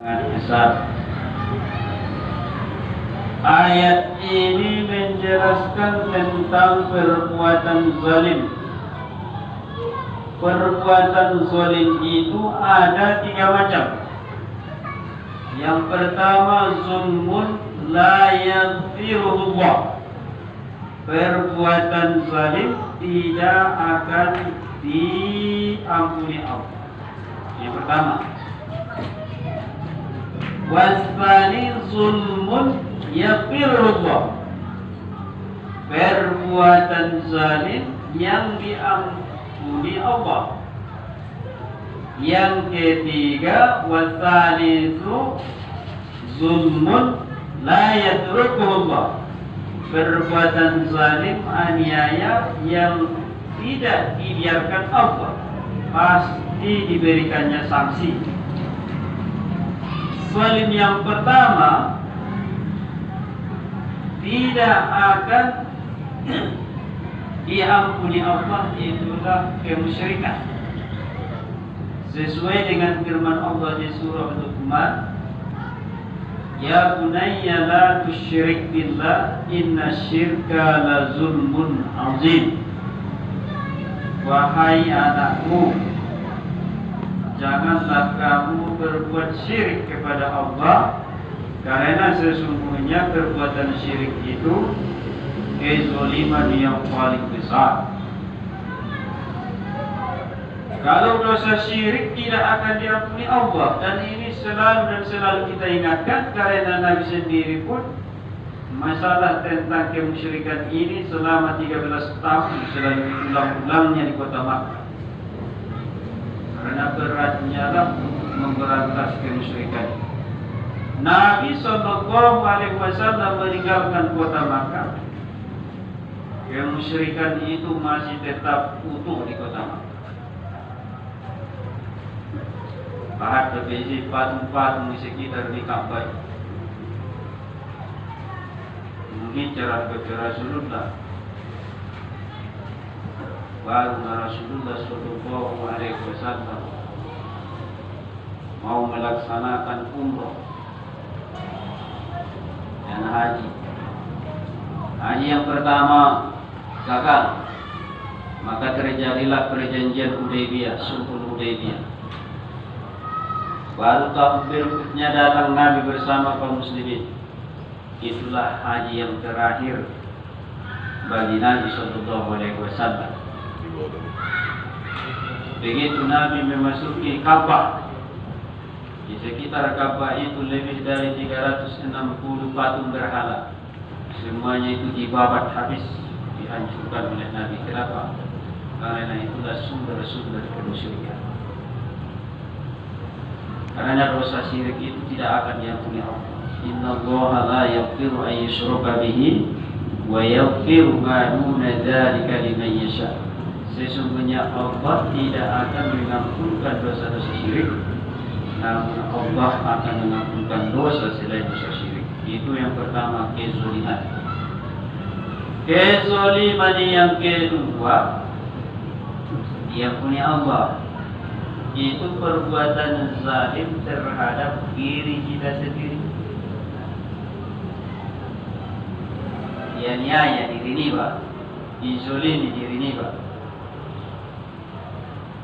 Hisab. Ayat ini menjelaskan tentang perbuatan zalim. Perbuatan zalim itu ada 3 macam. Yang pertama, zulmun la yaghfirullah. Perbuatan zalim tidak akan diampuni Allah. Yang pertama. Wasani zulmun yaghfirullah. Perbuatan zalim yang diampuni Allah. Yang ketiga, wasalisu zulmun la yatrukuhullah. Perbuatan zalim, aniaya yang tidak dibiarkan Allah, pasti diberikannya sanksi. Zalim yang pertama tidak akan diampuni Allah, itulah kemusyrikan. Sesuai dengan firman Allah di surah Luqman, ya bunayya la tusyrik billah inna syirka la zulmun azim. Wahai anakku, janganlah kamu berbuat syirik kepada Allah, karena sesungguhnya perbuatan syirik itu kezaliman yang paling besar. Kalau dosa syirik tidak akan diampuni Allah, dan ini selalu kita ingatkan, karena Nabi sendiri pun masalah tentang kemusyrikan ini selama 13 tahun selalu diulang-ulangnya di kota Makkah. Karena beratnya lah untuk memberantas kemusyrikan. Nabi SAW meninggalkan kota Makkah. Kemusyrikan itu masih tetap utuh di kota Makkah. Bahkan terjadi patung-patung di sekitar di Ka'bah. Mengincar ke Rasulullah. Baru Rasulullah Sallallahu Alaihi Wasallam mau melaksanakan umrah dan haji. Haji yang pertama gagal, maka terjadilah perjanjian Hudaybiyah, Sulhul Hudaybiyah. Baru tahun berikutnya datang Nabi bersama kaum muslimin. Itulah haji yang terakhir bagi Nabi Sallallahu Alaihi Wasallam. Begitu Nabi memasuki Ka'bah, di sekitar Ka'bah itu lebih dari 360 patung berhala. Semuanya itu dibabat habis, dihancurkan oleh Nabi. Kenapa? Karena itulah sumber-sumber kemusyrikan. Karena dosa syirik itu tidak akan diampuni Allah. Innallaha la yaghfiru an yushraka bihi wa yaghfiru ma duna dzalika liman yasha. Sesungguhnya Allah tidak akan mengampunkan dosa-dosa syirik, namun Allah akan mengampunkan dosa selain dosa syirik. Itu yang pertama, kezaliman. Kezaliman yang kedua, diampuni Allah. Itu perbuatan zalim terhadap diri kita sendiri. Dianiaya diri riba, dizolimi diri riba.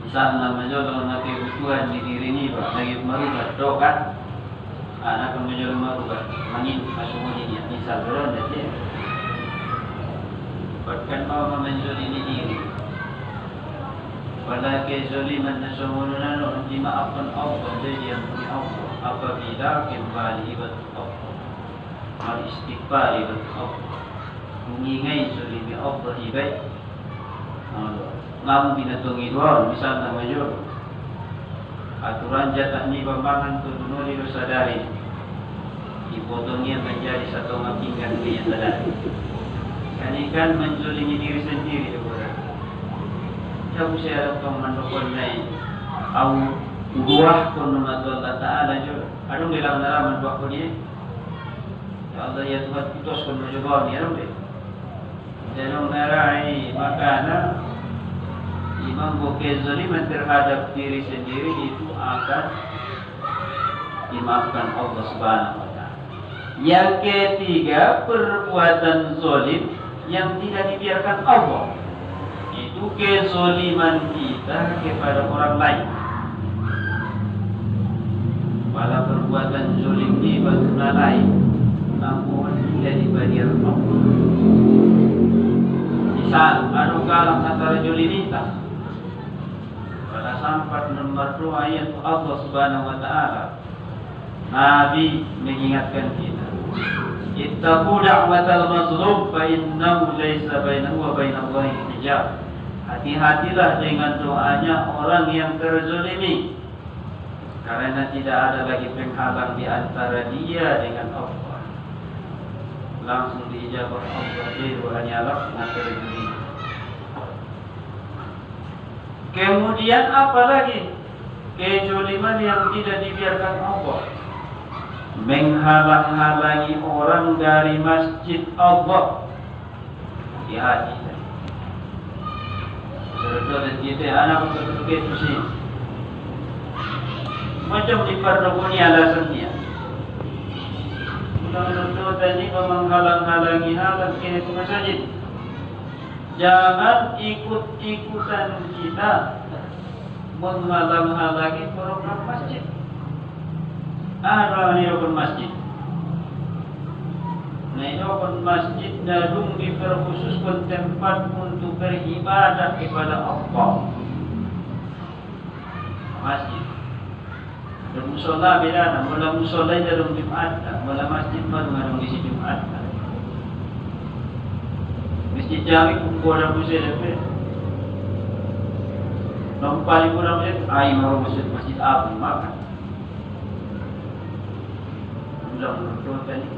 Misalnya menjual kebutuhan di diri riba, lagi merubah dokan, anak menjual merubah, mangin masuk ini, misal beron saja. Bahkan mau menjual ini diri. Pada kezaliman nasional dimaafkan Allah, jadi yang punya Allah apabila kembali ibadah Allah, mal istighfar ibadah Allah, mengingai zalimi Allah ibadah. Namun binatungi dua, misalnya major aturan jatah ni pembangan tu dunuri dosadari, dipotongnya menjadi satu makingan yang sadari. Kan menzalimi diri sendiri. Jauh saya akan menukul naik, au buah pun nama Allah Taala jo. Adung dalam dalam buah pun ni. Ya Allah ya Tuhan putus pun menjual ni adung deh. Jangan merai makanan. Imam kezaliman terhadap diri sendiri itu akan dimaafkan Allah Subhanahu wa Ta'ala. Yang ketiga, perbuatan zalim yang tidak dibiarkan Allah, itu kezaliman kita kepada orang lain. Pada perbuatan zalim di bagaimana lain, namun tidak dibiarkan Allah. Misal, ada kalang antara zalimitas. Pada sampai nomor 2 ayat Allah Subhanahu wa Ta'ala, Nabi mengingatkan kita, ittaqu da'watal mazlum fa innahu laysa bainahu wa bainallahi hijab. Hati-hatilah dengan doanya orang yang terzalimi, karena tidak ada lagi penghalang di antara dia dengan Allah. Langsung diijabah Allah, jiru hanyalah terzalimi. Kemudian apa lagi? Kezaliman yang tidak dibiarkan Allah, menghalang-halangi orang dari masjid Allah. Hati-hati. Saudara kita anak betul itu sih. Macam di pardoni alasannya. Betul tadi menghalang-halangi halang ke masjid. Jangan ikut-ikutan kita menghalang-halangi program masjid. Ada rukun masjid. Nah, rukun masjid dalung diperkhususkan tempat untuk beribadah kepada Allah. Masjid. Dan musola beda, mula musola dalam Jumat, mula masjid dalam isi Jumat. Masjid jami kumpul dalam musim lepas. Nampak ibu dalam musim, mau masjid apa makan. Ulang berdoa tadi.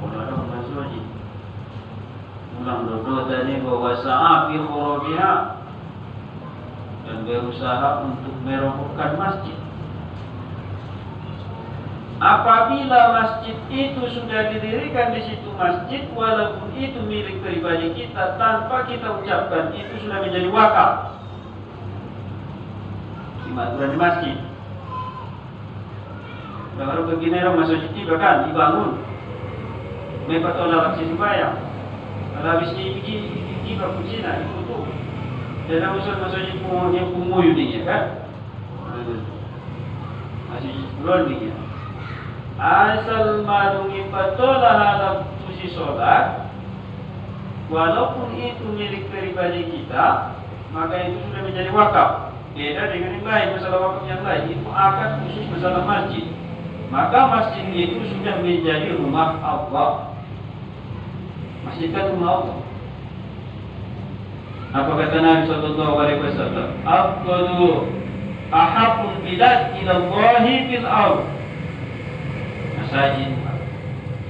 Orang masuk ni. Ulang berdoa tadi bahawa sa'a fi khurabiha, dan berusaha untuk merobohkan masjid. Apabila masjid itu sudah didirikan di situ masjid, walaupun itu milik pribadi kita, tanpa kita ucapkan itu sudah menjadi wakaf. Aturan di masjid. Kalau begini orang masuk masjid kan dibangun. Mereka tahu dalam sisi bayar. Kalau habis ini berkucina itu tu. Dan usul masuk yang kumuyu dia kan. Masih bulan dia. Asal madungi patola dalam posisi solat, walaupun itu milik pribadi kita, maka itu sudah menjadi wakaf. Beda dengan yang lain, masalah wakaf yang lain itu akad khusus masalah masjid. Maka masjid itu sudah menjadi rumah Allah. Masjid kan rumah Allah. Apa kata Nabi sallallahu alaihi wasallam? Afdalu ahabbul bilad ila Allahi fil ardh. Masjid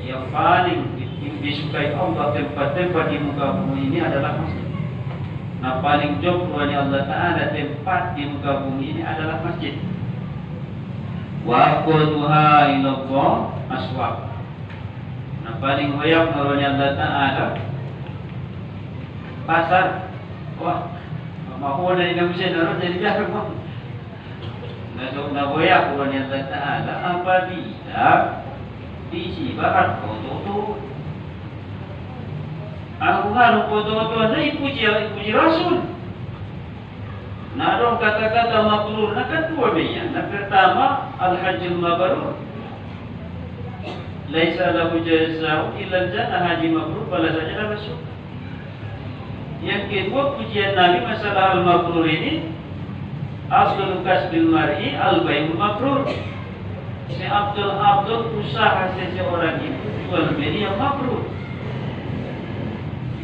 yang paling disukai Allah, tempat-tempat di muka bumi ini adalah masjid. Nah, paling jauh keluarnya Allah Ta'ala tempat di muka bumi ini adalah masjid. Wa aqwaduha ilallah aswaq. Nah, paling banyak keluarnya Allah Ta'ala pasar. Wah, mahu dari Indonesia orang jadi biasa pun. Nah, banyak keluarnya Allah Ta'ala apabila diisi barat foto-foto. Aku ngaruh foto-foto ada puji Rasul. Nah, dong kata-kata mabrur, nah kan dua banyak. Nah, pertama al-hajjul mabrur. Laisa lahu jazaa'u illa jannah, haji mabrur balasannya adalah surga. Yang kedua pujian Nabi masalah al-mabrur ini, afdalul kasbil mar'i al-bai'ul mabrur. Abdul usaha seseorang itu jual beli yang mabrur.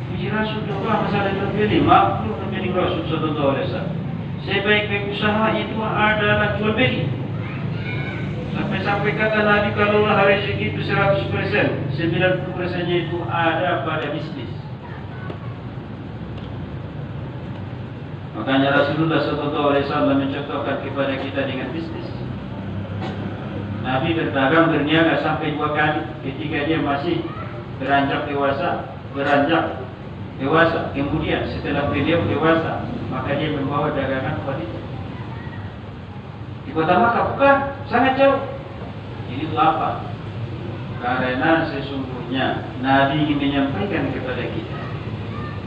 Puji Rasul doa masalah jual beli mabrur menjadi Rasul sallallahu alaihi wasallam. Sebaik-baik usaha itu adalah jual beli. Sampai-sampai kata Nabi kalau rezeki itu 100%, 90%-nya itu ada pada bisnis. Makanya Rasulullah sallallahu alaihi wasallam mencontohkan kepada kita dengan bisnis. Nabi berdagang berniaga sampai 2 kali ketika dia masih beranjak dewasa. Kemudian setelah beliau dewasa, maka dia membawa dagangan wanita. Di kota Makkah? Bukan, sangat jauh. Ini itu apa? Karena sesungguhnya Nabi ingin menyampaikan kepada kita,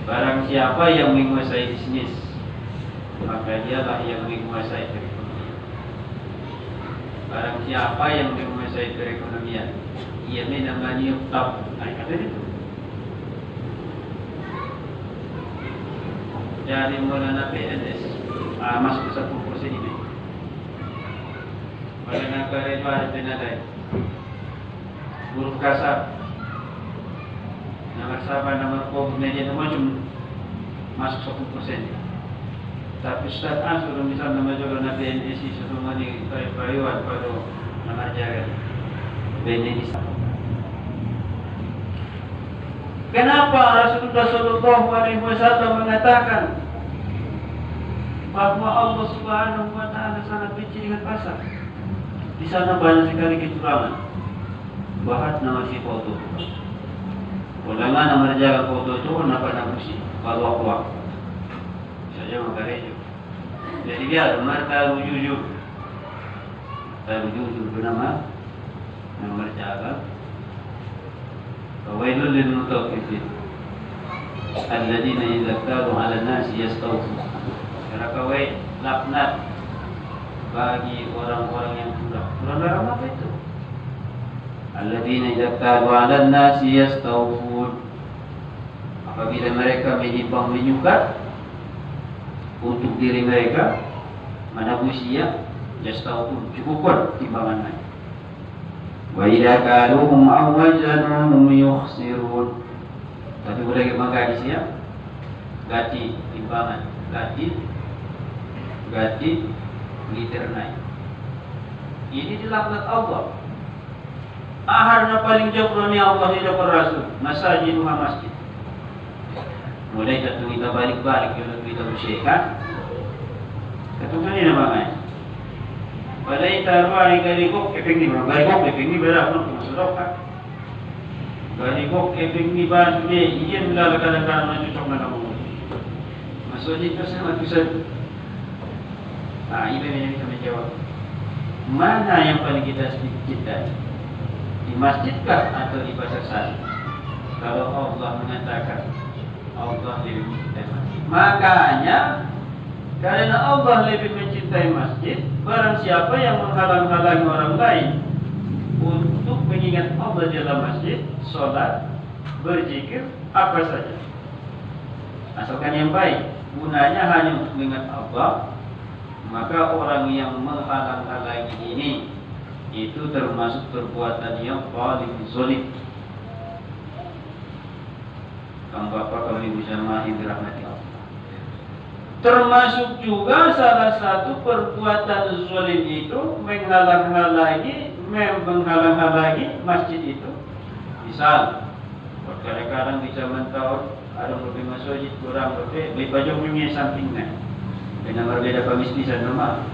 barang siapa yang menguasai bisnis, maka dialah yang menguasai perekonomian. Barang siapa yang menguasai perekonomian, ia menamani utang. Kata itu. Dari Maulana PNS masuk ke 10% ini. Maulana Karedo ada penadai. Huruf kasar. Nomor sabar, nomor pokok, media nomor masuk 10%. Tapi Ustaz sudah misalnya Maulana PNS semua ni pariwan pada nama jaga PNS. Kenapa Rasulullah Shallallahu Alaihi Wasallam mengatakan bahwa Allah Subhanahu Wa Taala sangat benci dengan pasar? Di sana banyak sekali kecurangan. Bahat nama si foto. Ulangan nama jaga foto itu kenapa nabusi? Kalau aku saja makarejo. Jadi dia tahu jujur bernama nama jaga. وويل للمطففين الذين إذا اكتالوا على الناس يستوفون. Karawai laknat bagi orang-orang yang curang. Curang dalam apa itu? Alladzina idza iktalu 'alan nasi yastawfun. Apabila mereka menimbang menyukat untuk diri mereka, manabusia yastawfun, cukupkan timbangan. Wa idza kaluhum aw wazanuhum yukhsirun. Tapi boleh bangga di siap gati timbangan, gati liter naik. Ini dilaknat Allah. Aharna paling jauh ni Allah di depan Rasul, masajiduha masjid. Mulai jatuh kita balik-balik kalau kita bersihkan. Ketukannya namanya. Balai taruh garikok keping ni, garikok keping ni berapa nak masuk kan? Garikok keping ni baru dia izin bila kadang-kadang nak cocok nak kamu. Masuk ni tu saya tulisan. Ini yang kita menjawab. Mana yang paling kita cintai? Di masjidkah atau di pasar sari? Kalau Allah mengatakan Allah lebih mencintai masjid, makanya karena Allah lebih mencintai masjid, barang siapa yang menghalang-halangi orang lain untuk mengingat Allah dalam masjid, sholat, berzikir, apa saja, asalkan yang baik, gunanya hanya untuk mengingat Allah, maka orang yang menghalang-halangi ini itu termasuk perbuatan yang paling zalim. Kang Bapak kami bisa memahami rahmati Allah. Termasuk juga salah satu perbuatan zalim itu menghalang-halangi masjid itu. Misal, kadang-kadang di zaman tahun ada lebih masjid kurang lebih baju punya sampingnya dengan berbeda pemistisan normal.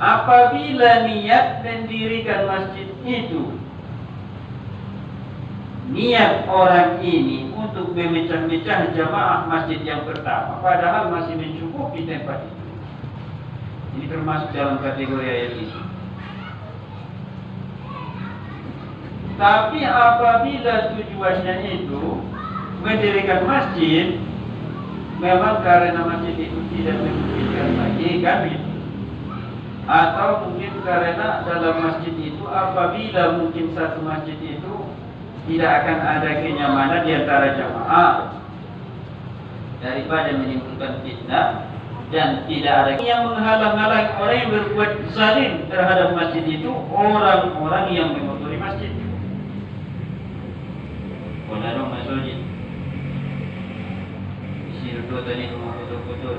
Apabila niat mendirikan masjid itu, niat orang ini untuk memecah-mecah jamaah masjid yang pertama, padahal masih mencukupi tempat itu. Ini termasuk dalam kategori ayat ini. Tapi apabila tujuannya itu mendirikan masjid, memang karena masjid itu tidak memungkinkan lagi kan itu. Atau mungkin karena dalam masjid itu apabila mungkin satu masjid itu tidak akan ada kenyamanan di antara jamaah, daripada menimbulkan fitnah dan tidak ada yang menghalang-halangi orang yang berbuat zalim terhadap masjid itu, orang-orang yang mengotori masjid. Kalau masjid Sirdo tadi rumah kotor-kotor,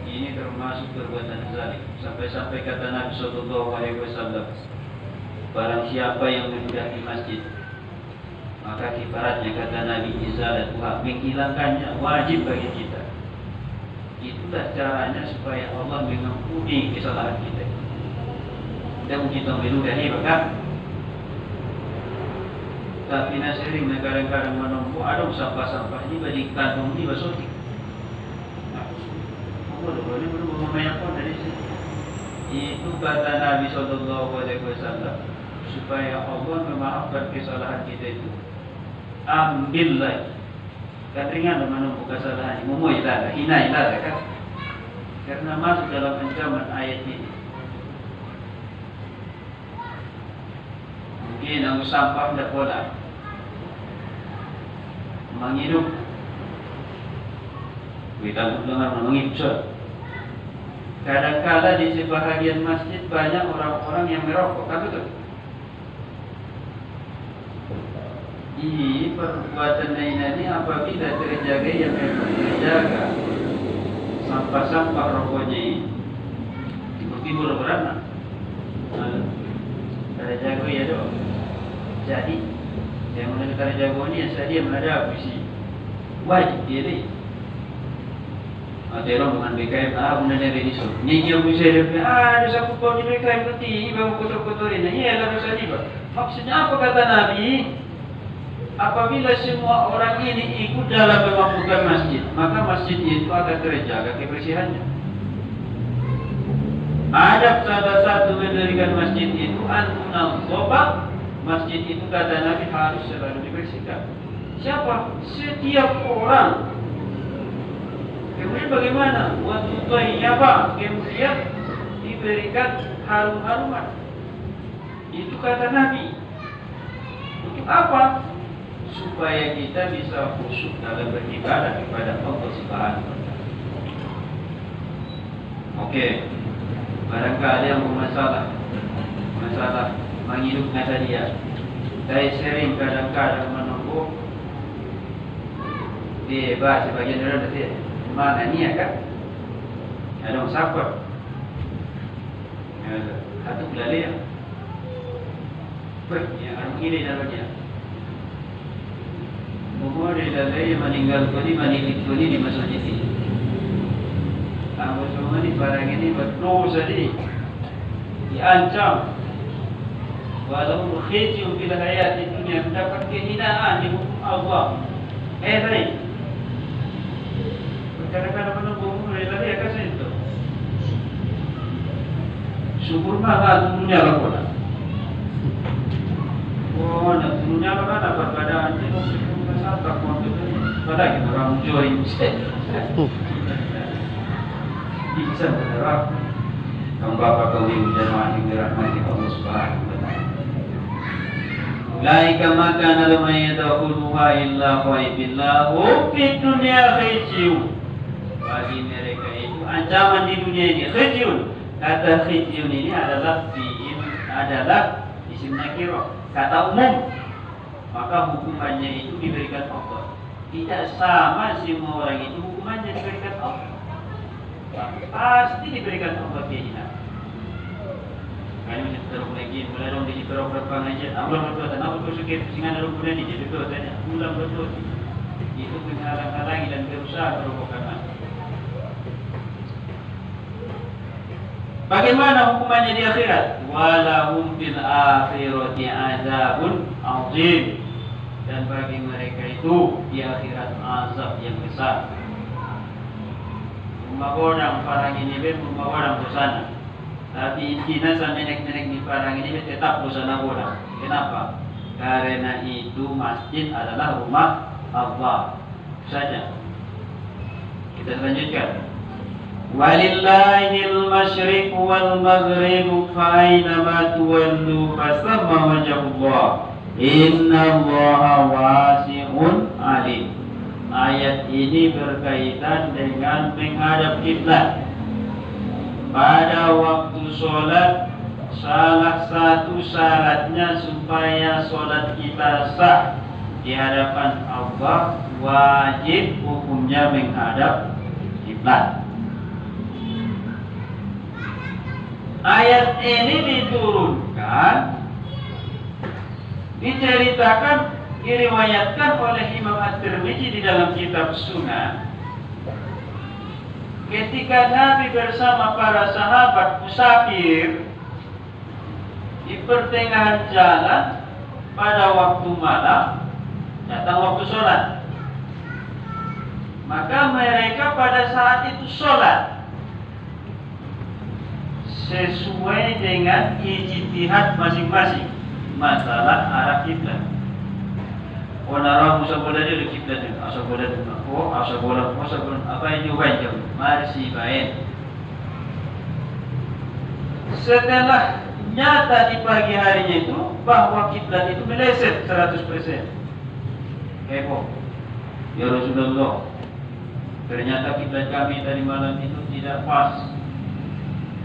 ini termasuk perbuatan zalim. Sampai-sampai kata Nabi Sallallahu Alaihi Wasallam, barang siapa yang mendaki masjid, maka kifaratnya kata Nabi izalatuha, menghilangkannya wajib bagi kita. Itulah caranya supaya Allah mengampuni kesalahan kita. Kita mungkin meludahi bahkan. Tapi nasering kadang-kadang menumpuk ada sampah-sampah ini bagi kantong ini basotik. Boleh bermain apa dari sini? Itu kata Nabi Sallallahu Alaihi Wasallam, supaya Allah memaafkan kesalahan kita itu, ambillah. Katringan menumpu kesalahan, mumui lah, hinai lah kan? Karena masuk dalam ancaman ayat ini. Mungkin ang sampah tidak boleh menghidup. Kita dengar menghidup. Kadang-kala di sebahagian masjid banyak orang-orang yang merokok, kan betul? Ini perbuatan ini apabila terjaga yang memang terjaga sampah-sampah rokoknya ini timur-timur beranak. Ada jago ya doh. Jadi yang menekan jago ini saya menghadapi si wajib dia ni. Ada orang dengan BKM, benar ni so. Ni dia bisa dia, ada satu kau ni BKM nanti, bawa kotor-kotor ini. Ya, lalu saya ni. Maksudnya apa kata Nabi? Apabila semua orang ini ikut dalam memampukan masjid, maka masjid itu akan terjaga kebersihannya. Adab salah satu mendirikan masjid itu antunal sobat. Masjid itu kata Nabi harus selalu dibersihkan. Siapa? Setiap orang. Kemudian bagaimana? Waktu thayyaba, kemudian diberikan harum-haruman. Itu kata Nabi. Untuk apa? Supaya kita bisa khusyuk dalam beribadah kepada Allah Subhanahu wa Ta'ala. Oke. Barangkali yang masalah menghidup kata dia. Saya sering kadang-kadang menunggu di bahasa bagian dalam tadi. Mana ni kan? Ada orang sahabat. Satu belali ya. Yang orang ini dalamnya. Umur di dalamnya meninggal kuni di masjid ini. Kamu semua ni barang ini berdosa ni. Diancam. Walau khizyun fil hayati dunia, mendapat kehinaan di hukum Allah. Baik. Kadang-kadang menunggu mulai lari akan itu. Syukur mah dunia lah pula. Oh, nak dunia lah kan apa keadaan itu kita sabar waktu itu. Pada kita orang joy mesti. Bisa berharap kaum bapa kaum ibu jemaah yang dirahmati Allah Subhanahu wa Ta'ala. Laika maka nalamai yadkhuluha illa khaibillahu fid dunya khizyun. Bagi mereka itu ancaman di dunia ini khizyun. Kata khizyun ini adalah isim nakirah, kata umum. Maka hukumannya itu diberikan Allah. Tidak sama semua orang itu hukumannya diberikan Allah. Pasti diberikan Allah kehinaan. Kali ini terus lagi mulai dong di beberapa pengajian. Ambil betul, tanah betul sikit singan dalam bulan ini jadi betul tanya. Ulang betul. Itu menghalang-halangi dan berusaha merobohkan. Bagaimana hukumannya di akhirat? Walahum fil akhirati azabun azim. Dan bagi mereka itu di akhirat azab yang besar. Magodang parang ini magodang busana. Tapi intinya sa menek-menek di parang ini tetap busana godang. Kenapa? Karena itu masjid adalah rumah Allah. Saja. Kita lanjutkan. Walillahil masyriq wal maghrib fa aynama tuwallu fasamma wajhullah. Innallaha wasi'un alim. Ayat ini berkaitan dengan menghadap kiblat. Pada waktu sholat, salah satu syaratnya supaya sholat kita sah di hadapan Allah, wajib hukumnya menghadap kiblat. Ayat ini diturunkan, diceritakan, diriwayatkan oleh Imam At-Tirmidzi di dalam kitab Sunan. Ketika Nabi bersama para sahabat musafir di pertengahan jalan pada waktu malam, datang waktu sholat. Maka mereka pada saat itu sholat. sesuai dengan ijtihad masing-masing masalah arah kiblat. Orang musa bola dia kiblat ni, asal bola tu, asal bola apa yang diubah jauh, masih baik. Setelah nyata di pagi harinya itu bahwa kiblat itu meleset 100%. Heboh. Ya Rasulullah, ternyata kiblat kami tadi malam itu tidak pas.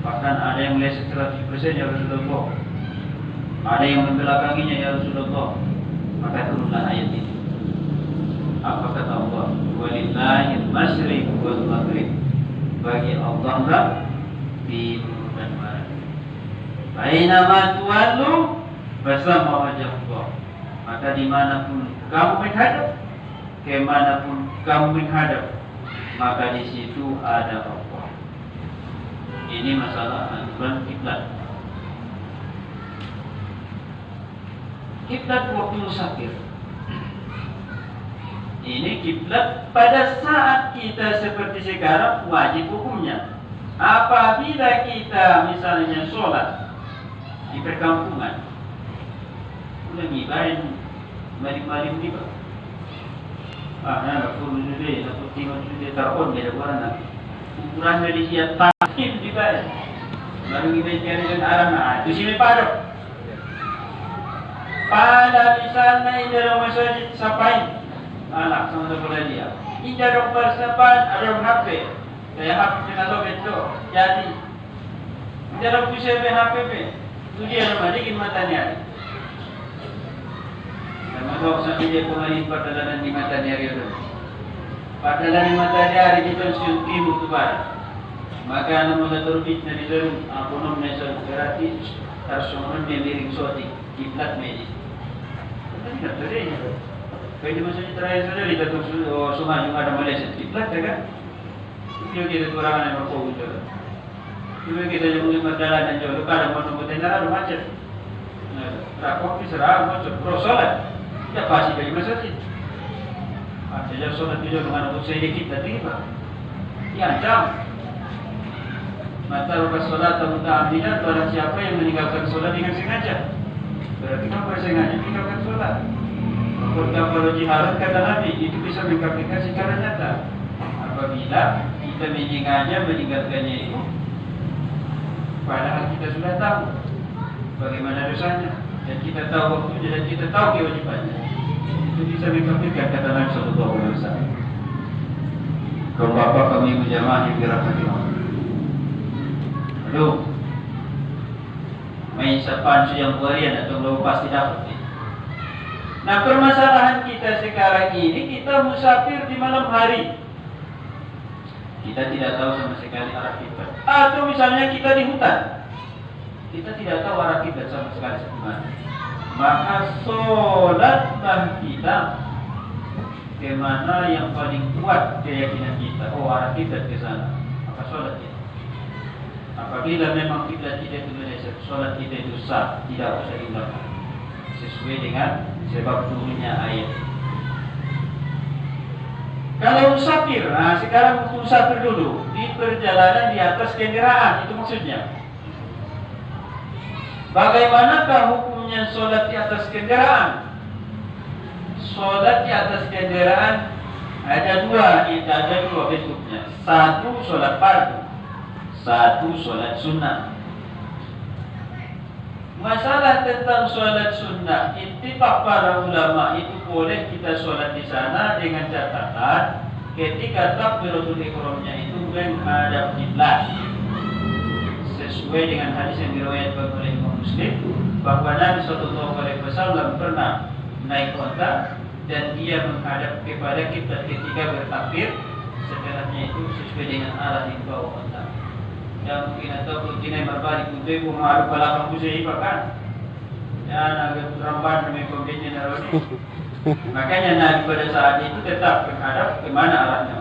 Bahkan ada yang meleset 100% ya Rasulullah. Ada yang membelakanginya ya Rasulullah. Maka turunlah ayat ini. Apa kata Allah? Walillahil masyriq wal maghrib. Bagi Allah lah timur dan barat. Bainama tuwallu fasamma wajh Allah. Maka dimanapun kamu menghadap, kemanapun kamu menghadap, maka di situ ada Allah. Ini masalah aturan kiblat. Kiblat waktu musafir. Ini kiblat pada saat kita seperti sekarang wajib hukumnya. Apabila kita misalnya sholat di perkampungan, udah ngibarin maling-maling tiba. Nah, aku dulu, aku tengok dulu teropon beda orang nak. Ukuran dari siap takim dibarin. Baru ngibarin dengan arah nah, itu sini padok. Pada misalnya ini dalam masjid sapain anak sama bola dia. Ini dalam persapan ada HP. Saya HP dengan lo betul. Jadi dalam pusat HP itu dia nama dia matanya. Sama tahu sampai dia kemarin perjalanan di matanya itu. Perjalanan di matanya hari itu siung timur tu barat. Maka nama terbit dari dalam abonom nesa gratis harus orang memiliki suatu kiblat medis. Tidak terjadi. Kalau di masa terakhir saja di Datuk Sungai juga ada Malaysia kiblat, kan? Itu kita kurangan yang berkau juga. Itu kita jadi perjalanan jauh. Kadang mau nunggu tenda ada macet. Rakok diserah macet. Pro solat, ya pasti bagi masjid. Saja solat itu dengan untuk saya kiblat ini pak. Diancam. Mata rupa solat atau muta'amidan barang siapa yang meninggalkan solat dengan sengaja. Berarti apa sengaja meninggalkan sholat? Kalau jiharat kata Nabi itu bisa mengaplikasikan secara nyata. Apabila kita menyengaja meninggalkannya itu, padahal kita sudah tahu bagaimana dosanya dan kita tahu waktunya dan kita tahu kewajibannya, itu bisa mengaplikasikan kata Nabi Sallallahu Alaihi Wasallam. Kalau Bapak kami berjamaah yang dirahmati Allah. Aduh. Main sepansu yang buarian atau belum pasti dapat. Nah permasalahan kita sekarang ini kita musafir di malam hari. Kita tidak tahu sama sekali arah kiblat. Atau misalnya kita di hutan, kita tidak tahu arah kiblat sama sekali kemana. Maka sholatlah kita kemana yang paling kuat keyakinan kita. Oh arah kiblat ke sana. Maka sholat kita. Apabila memang kiblat kita itu meleset, sholat kita itu sah, tidak usah diulang sesuai dengan sebab turunnya ayat. Kalau musafir, nah sekarang musafir dulu di perjalanan di atas kendaraan, itu maksudnya. Bagaimanakah hukumnya sholat di atas kendaraan? Sholat di atas kendaraan ada dua bentuknya. Satu sholat fardu. Satu sholat sunnah. Masalah tentang sholat sunnah, ittifaq para ulama itu boleh kita sholat di sana dengan catatan ketika takbiratul ihramnya itu menghadap kiblat. Sesuai dengan hadis yang diriwayatkan oleh Imam Muslim bahwa Nabi Sallallahu Alaihi Wasallam pernah naik onta dan dia menghadap kepada kiblat ketika bertakbir. Setelahnya itu sesuai dengan arah yang bawa onta. Ya mungkin atau kutinai berbalik untuk ibu maru balakang busai kan ya naga ramban demi pembinaan narodi. Makanya Nabi pada saat itu tetap menghadap kemana arahnya.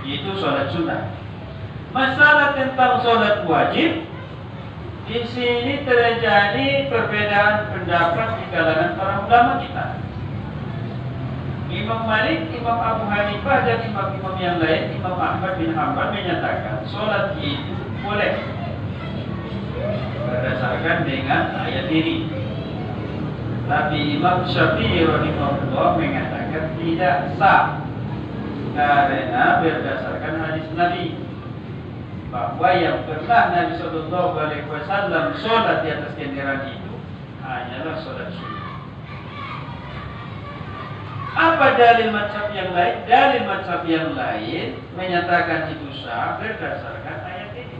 Itu sholat sunnah. Masalah tentang sholat wajib, di sini terjadi perbedaan pendapat di kalangan para ulama kita. Imam Malik, Imam Abu Hanifah dan imam-imam yang lain, Imam Ahmad bin Hanbal menyatakan sholat itu boleh. berdasarkan dengan ayat ini. Tapi Imam Syafi'i rahimahullah mengatakan tidak sah karena berdasarkan hadis Nabi bahwa yang pernah Nabi Shallallahu Alaihi Wasallam sholat di atas kendaraan itu hanyalah sholat sunnah. Apa dalil mazhab yang lain? Dalil mazhab yang lain menyatakan itu sah berdasarkan ayat ini.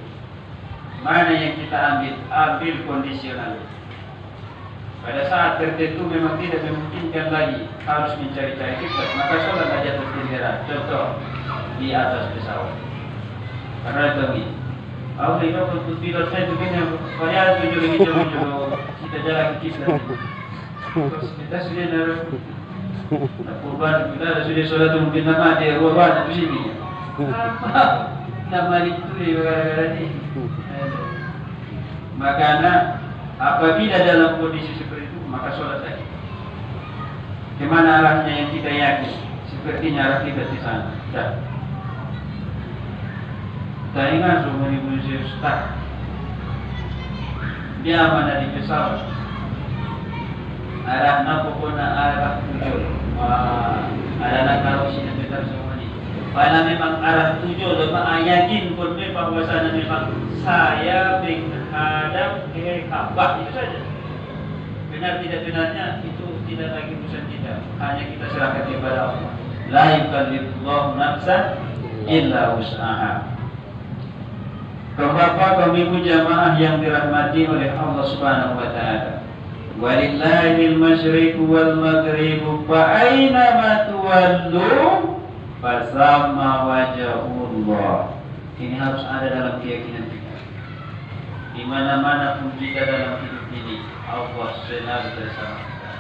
Mana yang kita ambil? Ambil kondisional. Pada saat tertentu memang tidak memungkinkan lagi harus mencari-cari kiblat, maka sholat di atas kendaraan. Contoh di atas pesawat. Karena itu ini. Aku lihat untuk pilot saya itu kan varian tujuh kita jalan ke kiblat. Terus kita sudah naruh kurban kita sudah sholat mungkin nama dia kurban itu sini. Nama itu gara-gara ini. Makanya apabila dalam kondisi seperti itu, maka sholat lagi. Kemana arahnya yang kita yakin? Sepertinya arah kita di sana. Saya ingat rumah ibu Ustaz. Dia mana di pesawat? Arah pokoknya arah tujuh. Ada nak taruh sini betul semua ni. Karena memang arah tujuh, lama yakin pun bahwasanya memang saya menghadap ke Ka'bah itu saja. Benar tidak benarnya itu tidak lagi urusan kita. Hanya kita serahkan kepada Allah. La yukallifullahu nafsan illa wus'aha. Kaum bapak, kaum ibu jamaah yang dirahmati oleh Allah Subhanahu wa taala. Walillahil masyriqu wal maghribu fa aina ma tuwallu fasamma wajhullah. Ini harus ada dalam keyakinan kita. Di mana-mana pun kita dalam hidup ini, Allah selalu bersama kita.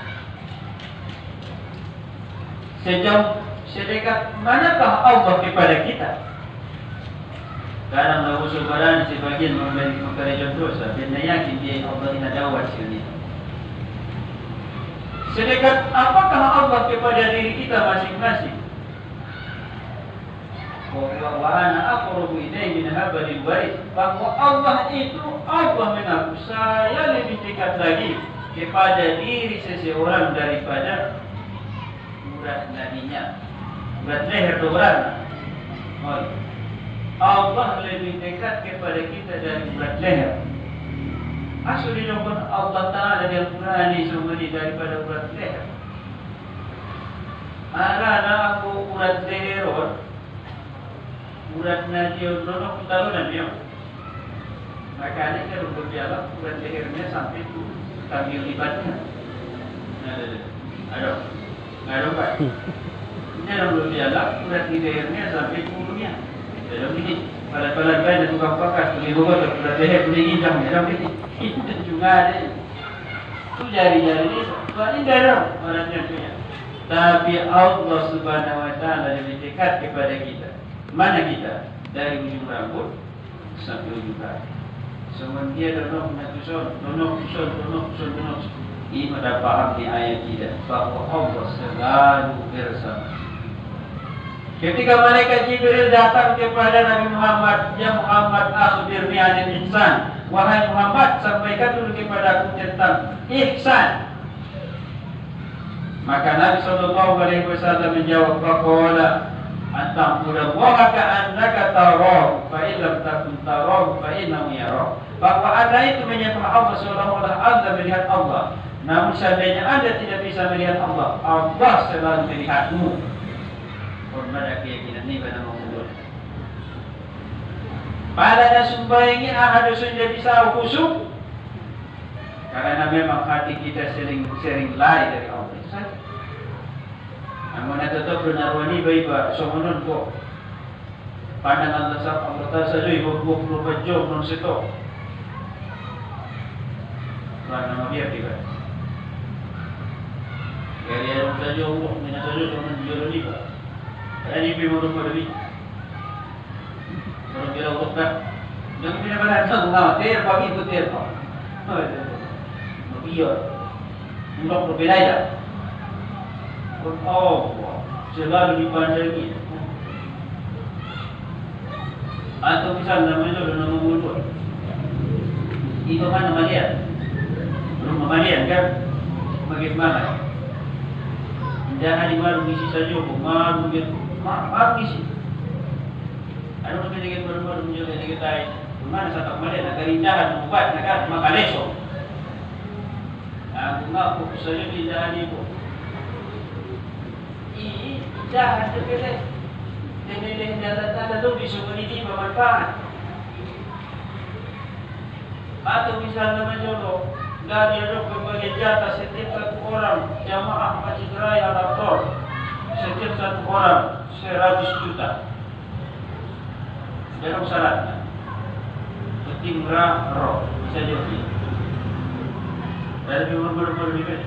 Sejauh sedekat manakah Allah kepada kita? Kadang lahu subhanan sebagian memberi dosa, dan yakin dia Allah tidak jawab sini. Sedekat apakah Allah kepada diri kita masing-masing? Wa ana aqrabu ilayhi min hablil warid. Bahwa Allah itu Allah mengaku saya lebih dekat lagi kepada diri seseorang daripada urat nadinya, urat leher orang. Allah lebih dekat kepada kita dari urat leher. Asli nombor Allah Ta'ala yang Qur'ani sumbernya daripada urat leher. Arana aku urat leher, urat nadiun, nonok talunan dia. Makanya kalau berjalan urat lehernya sampai itu kami libatkan. Ada Pak. Ini kalau berjalan urat lehernya sampai puluhnya. Dalam ini pada baik tukang pakas, beli bobot, urat leher, beli hijau, dalam ini. Itu juga ada. Itu jari-jari ini, soalnya dalam orangnya punya. Tapi Allah Subhanahu Wa Taala lebih dekat kepada kita. Mana kita? Dari ujung rambut sampai ujung kaki. Semua dia donok natuson. Ini pada paham di ayat kita bahwa Allah selalu bersama. Ketika malaikat Jibril datang kepada Nabi Muhammad, ya Muhammad akhbirni anil ihsan. Wahai Muhammad, sampaikan dulu kepada aku tentang ihsan. Maka Nabi Shallallahu Alaihi Wasallam menjawab, faqala anta'budallaha ka'annaka tarahu, fa in lam takun tarahu fa innahu yarahu. Bahwa Anda itu menyembah Allah seolah-olah Anda melihat Allah. Namun seandainya Anda tidak bisa melihat Allah, Allah selalu melihatmu. Pada keyakinan ini pada mengubur. Pada sumbayangin ahadu sudah bisa khusyuk. Karena memang hati kita sering lari dari Allah itu saja. Namun tetap benar wani baik somonon kok. Pandang Allah saja ibu 24 jam non stop. Karena dia tidak. Dari yang saja Allah mina saja jangan jual riba. Ini pemurus pada ini. Kalau kita urutkan, jangan kita berhenti mengawas. Pagi itu terpang. Biar, untuk berbeda ya. Oh, selalu dipandangi. Atau misalnya namanya sudah nama mulut. Iba mana malian? Belum malian kan? Bagaimana? Jangan dimalu misi saja, malu gitu, malu misi. Ada orang yang baru-baru menjual yang kita mana satu kemarin agar indahan membuat negara maka leso. Aku ngaku saja di indahan ibu. Indahan terpilih. Terpilih data-data tu bisa menjadi bermanfaat. Atau misalnya menjodoh dari ada berbagai jatah setiap satu orang jamaah Masjid Raya Al-Aqsa setiap satu orang 100 juta. Dalam syaratnya penting roh bisa jadi dari berbagai juga.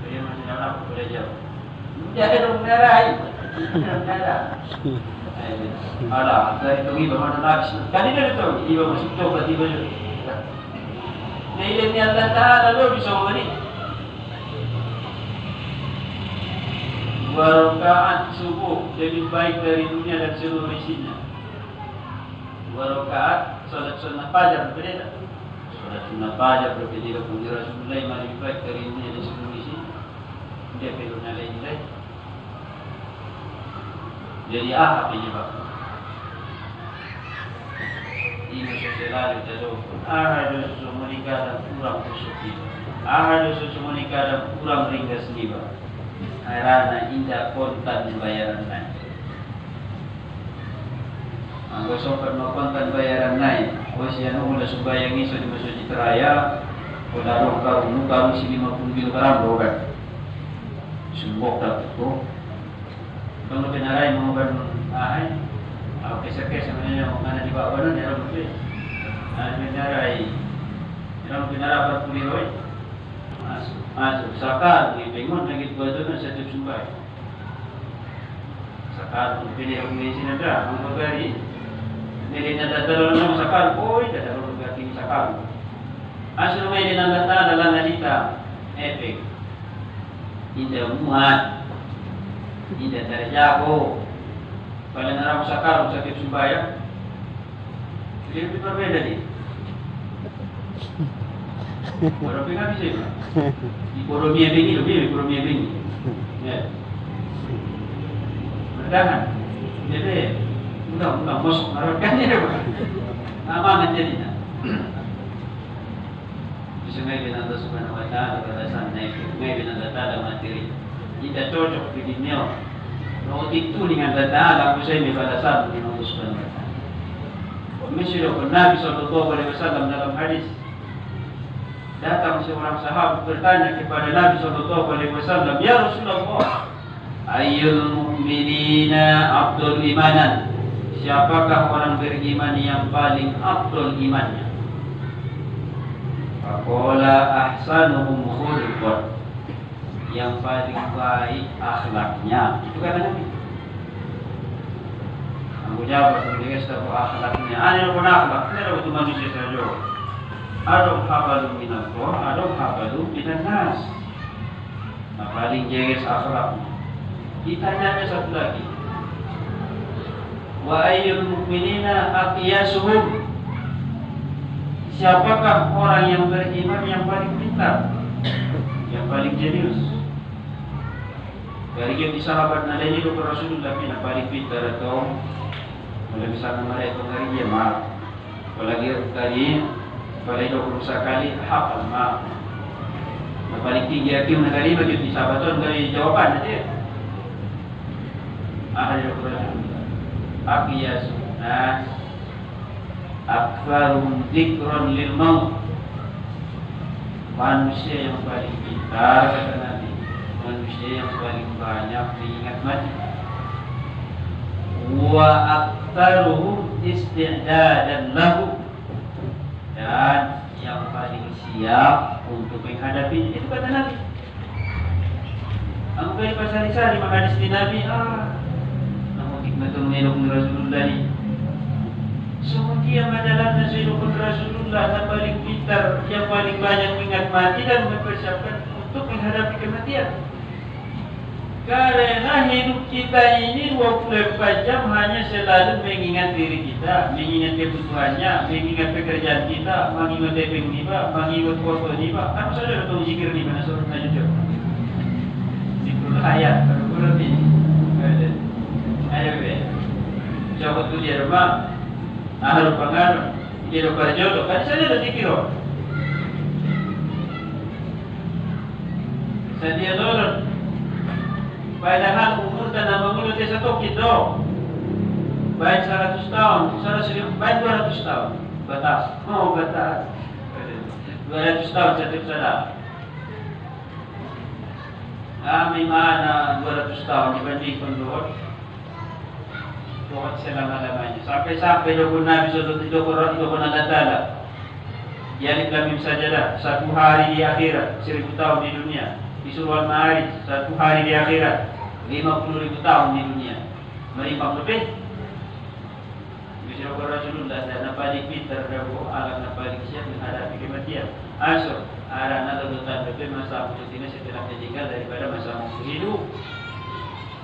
Jadi masih dalam aku boleh jauh. Jangan dong menerai, menerai. Alah, dari itu iba mana nafsu. Kan ini tu iba masuk coba tiba je. Nilai ni Allah Taala lo bisa beri. 2 rakaat subuh lebih baik dari dunia dan seluruh isinya. 2 rakaat solat sunnah fajar berbeda. Solat sunnah fajar berbeda dengan Rasulullah lebih baik dari dunia dan seluruh isinya. Dia perlu nilai. Jadi apa ini Pak? Ini selalu jauh. Ada sesuatu menikah dan kurang bersyukur. Ada sesuatu menikah dan kurang ringkas ni Pak. Karena indah kontan bayaran naik. Anggo sopan no kontan bayaran naik. Wasian ulah subayang iso di masjid raya. Kola roh kau si 50 kg bukan. Sumbok tak tu. Kalau benarai mau kan aku kesek-kesek sebenarnya mau mana di bawah mana dia betul. Benarai. Kalau benarai berpulih masuk sakar di pengon lagi buat tu nak satu sumbai. Sakar pilih yang di sini ada, orang beri. Pilihnya dalam nama sakar, dah dalam berarti sakar. Asal mai di nama dalam nalita efek. Tidak muat. Tidak terjago. Kalau nak sakar satu sumbai, lebih berbeda ni. Orang pinggir bisa. Ekonomi yang tinggi lebih ekonomi yang tinggi. Ya. Berdangan. Jadi, mudah masuk merakannya apa? Amangan jadinya. Bisa ngayon Allah Subhanahu Wa Taala berdasarkan ngayon Allah Taala materi. Kita cocok di dunia. Kalau itu dengan Allah Taala, aku saya berdasarkan dengan Allah Subhanahu Wa Taala. Masyaallah Nabi Sallallahu Alaihi Wasallam dalam hadis. Datang seorang sahabat bertanya kepada Nabi Sallallahu Alaihi Wasallam, ya Rasulullah, ayyul mu'minina afdal imanan? Siapakah orang beriman yang paling afdal imannya? Faqala ahsanuhum khuluqan. Yang paling baik akhlaknya. Itu kata Nabi. Aku jawab dengan satu akhlaknya. Ada pun akhlak, tidak itu manusia saja. Adam habalu minallah, Adam habalu minannas. Nah, paling jelas akhlaknya. Ditanya satu lagi. Wa ayyul mu'minina aqyasuhum? Siapakah orang yang beriman yang paling pintar, yang paling jenius? Dari yang sahabat nadanya itu Rasulullah yang paling pintar atau kalau misalnya mereka dari dia maaf. Apalagi tadi kalau itu berusaha kali hafal maaf. Yang paling tinggi hakim negara bagi di sahabat dari jawaban aja. Ahli Rasulullah. Aqyas nas akbarum dzikran lil maut. Manusia yang paling pintar kata Nabi, manusia yang paling banyak diingat mati. Wa aktsaruhum isti'dadan lahu, dan yang paling siap untuk menghadapi itu kata Nabi. Aku kali pasal-pasal menghadis di Nabi, namun hikmatul minum Rasulullah ni. Semua dia adalah Nabiul Rasulullah yang paling pintar, yang paling banyak mengingat mati dan mempersiapkan untuk menghadapi kematian. Karena hidup kita ini 24 jam hanya selalu mengingat diri kita, mengingat kebutuhannya, mengingat pekerjaan kita, mengingat depeng niba, mengingat foto niba. Kan saja ada zikir di mana suruh aja coba. Zikrul hayat, kalau ini. Ayo be. Coba tu dia rumah. Ahal pengaruh, dia kerja, kan saja ada zikir. Sedia dolar. Padahal umur dan nama mulut dia satu kilo. Baik 100 tahun, 100, baik 200 tahun. Batas, mau batas. 200 tahun satu salah. Kami mana 200 tahun dibanding penduduk. Tuhan selama-lamanya. Sampai-sampai dokun Nabi SAW, dokun Allah Ta'ala. Jadi kami sajadah 1 hari di akhirat, 1000 tahun di dunia. Di surah Al-Ma'arij 1 hari di akhirat 50.000 tahun di dunia. Merimam lebih. Bisa Rasulullah dan napalik pintar dawo alam napalik siap menghadapi kematian. Asal ada nada dutan lebih masa musuh setelah meninggal daripada masa musuh hidup.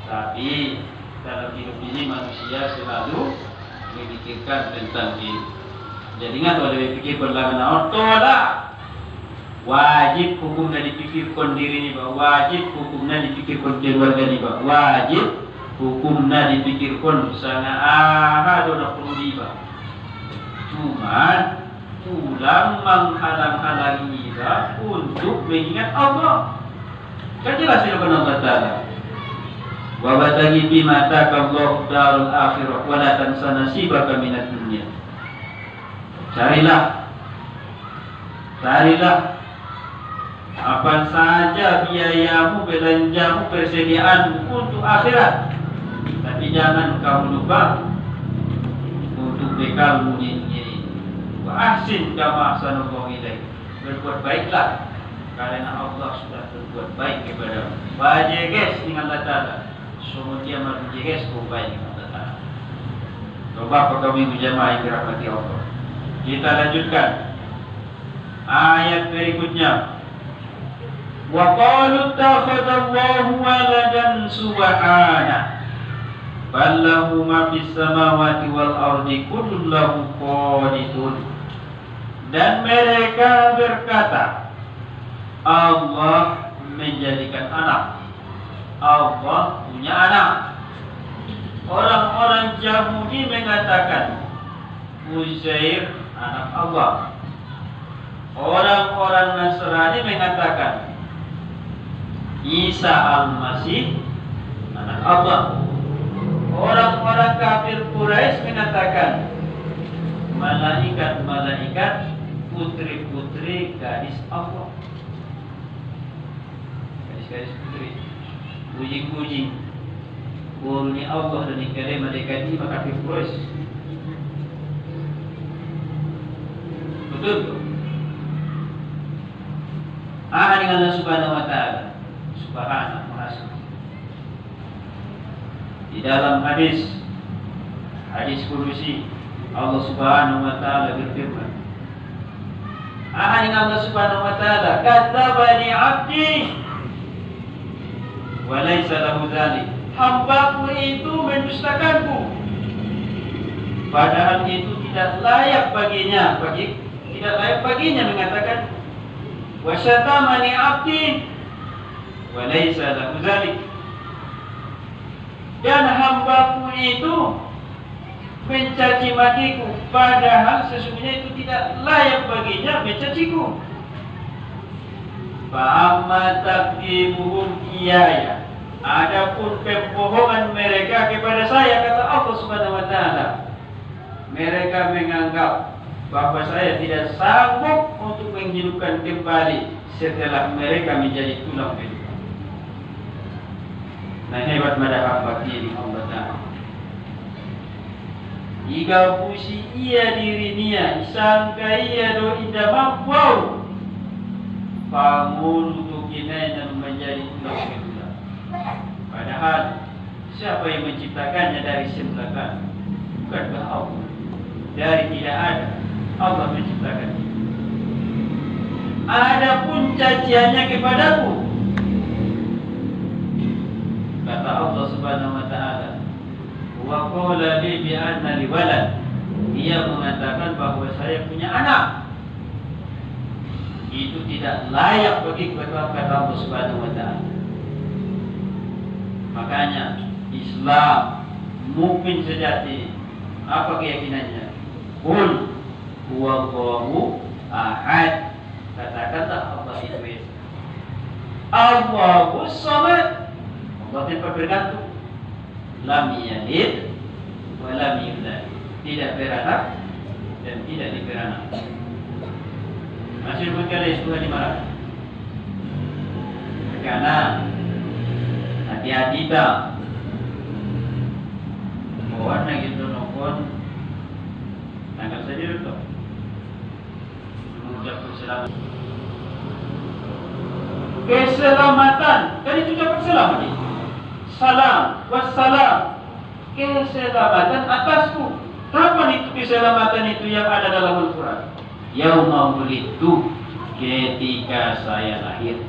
Tapi dalam hidup ini manusia selalu memikirkan tentang hidup. Jadi ingat kalau berpikir berlawan otolah. Wajib hukumnya dipikirkan diri ni bah, wajib hukumnya dipikirkan keluarga ni bah, wajib hukumnya dipikirkan sana ada nak perlu diba. Cuma tulang menghalang-halangi iba untuk mengingat Allah. Kan jelas ya Allah Taala. Wa batagi bima taqallahu darul akhirah wa la tansa nasibaka minad dunya. Carilah apa saja biayamu, belanjamu, persediaanmu untuk akhirat. Tapi jangan kamu lupa untuk bekalmu ini. Wa ahsin kama ahsanallahu ilaik. Berbuat baiklah karena Allah sudah berbuat baik kepadamu. Bajeges dengan Allah Ta'ala. Semua dia manujeges baik dengan Allah Ta'ala. Coba apa kami berjamaah yang dirahmati Allah. Kita lanjutkan ayat berikutnya. Wa qalu takhadallahu waladan subhana bal lahu ma fis samawati wal ardi kullun lahu qanitun. Dan mereka berkata, Allah menjadikan anak. Allah punya anak. Orang-orang Yahudi mengatakan Uzair anak Allah. Orang-orang Nasrani mengatakan Isa al-Masih anak Allah. Orang-orang kafir Quraisy mengatakan malaikat-malaikat putri-putri gadis Allah. Gadis-gadis putri, bujing-bujing Qurni Allah dan ikhlas malaikat ini kafir Quraisy. Betul tu? Dengan Allah Subhanahu Wa Taala. Subhanahu Maha Suci. Di dalam hadis kursi Allah Subhanahu Wa Taala berfirman, dengan Allah Subhanahu Wa Taala, katabani abdi wa laisa lahu dzalik. Hambaku itu mendustakanku, padahal itu tidak layak baginya mengatakan wa syatamani abdi wa laisa lahu dzalik. Dan hambaku itu mencaci makiku, padahal sesungguhnya itu tidak layak baginya mencaciku. Fa'amma takdibuhum iyaya, adapun kebohongan mereka kepada saya, kata Allah Subhanahu Wa Taala, mereka menganggap bahwa saya tidak sanggup untuk menghidupkan kembali setelah mereka menjadi tulang belulang. Nah, hebat madahab bakti Allah Ta'ala. Jika pusi ia dirinya, sangka ia do indah mampu bangun untuk kinanya menjadi tulang belulang. Padahal siapa yang menciptakannya dari semulakan? Bukankah Allah? Dari tidak ada, Allah menciptakannya. Adapun caciannya kepadaku, wa qala li bi anna li walad. Dia mengatakan bahwa saya punya anak. Itu tidak layak bagi kata Allah Subhanahu wa taala. Makanya Islam mukmin sejati apa keyakinannya? Qul huwallahu ahad. Katakanlah Allah itu Esa. Allahus samad. Allah tempat bergantung. Lam yalid wa lam yulad. Tidak beranak dan tidak diberanak. Masih berkali Tuhan dimarahi. Karena hati-hati tak. Bawa gitu nopon. Tanggal saja dulu. Mengucap keselamatan. Keselamatan. Kan itu ucapan selamat ini. Salam wassalam. Keselamatan atasku. Kapan itu keselamatan itu yang ada dalam Al-Quran? Yauma wulidtu, ketika saya lahir.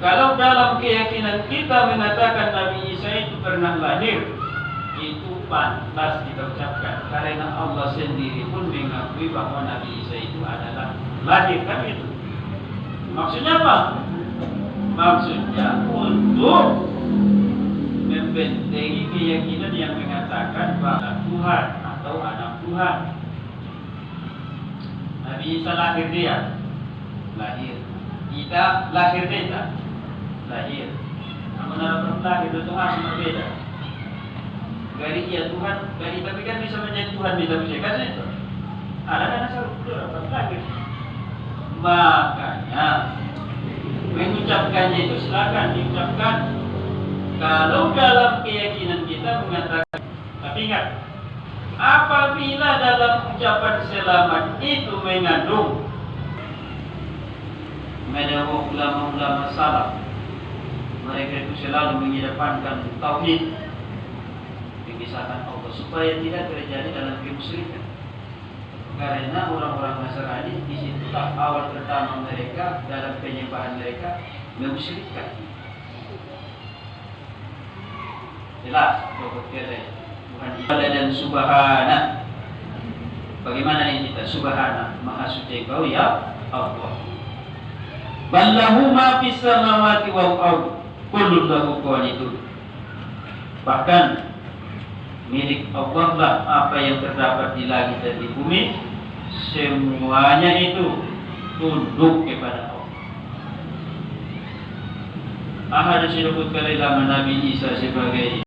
Kalau dalam keyakinan kita mengatakan Nabi Isa itu pernah lahir, itu pantas kita ucapkan. Karena Allah sendiri pun mengakui bahwa Nabi Isa itu adalah lahir. Kan itu. Maksudnya apa? Maksudnya untuk membentengi keyakinan yang mengatakan bahwa Tuhan atau anak Tuhan. Nabi Isa lahir dia, lahir. Kita lahir dia, lahir. Namun dalam lahir itu Tuhan berbeda. Dari dia Tuhan, dari tapi kan bisa menjadi Tuhan bisa kan itu. Ada kan asal udah lahir. Makanya mengucapkannya itu silakan diucapkan. Kalau dalam keyakinan kita mengatakan, tapi ingat, apabila dalam ucapan selamat itu mengandung ulama-ulama salaf, mereka itu selalu mengedepankan tauhid, memisahkan Allah supaya tidak terjadi dalam kemusyrikan. Karena orang-orang Nasrani di situ awal pertama mereka dalam penyembahan mereka memusyrikkan. Jelas Tuhan ibadah dan subhana. Bagaimana ini kita subhana, maha suci Kau ya Allah. Ballahu ma fis samawati wal ardh kullu lahu qanitun. Bahkan milik Allah lah apa yang terdapat di langit dan di bumi, semuanya itu tunduk kepada Allah. Ahad disebut kali nama Nabi Isa sebagai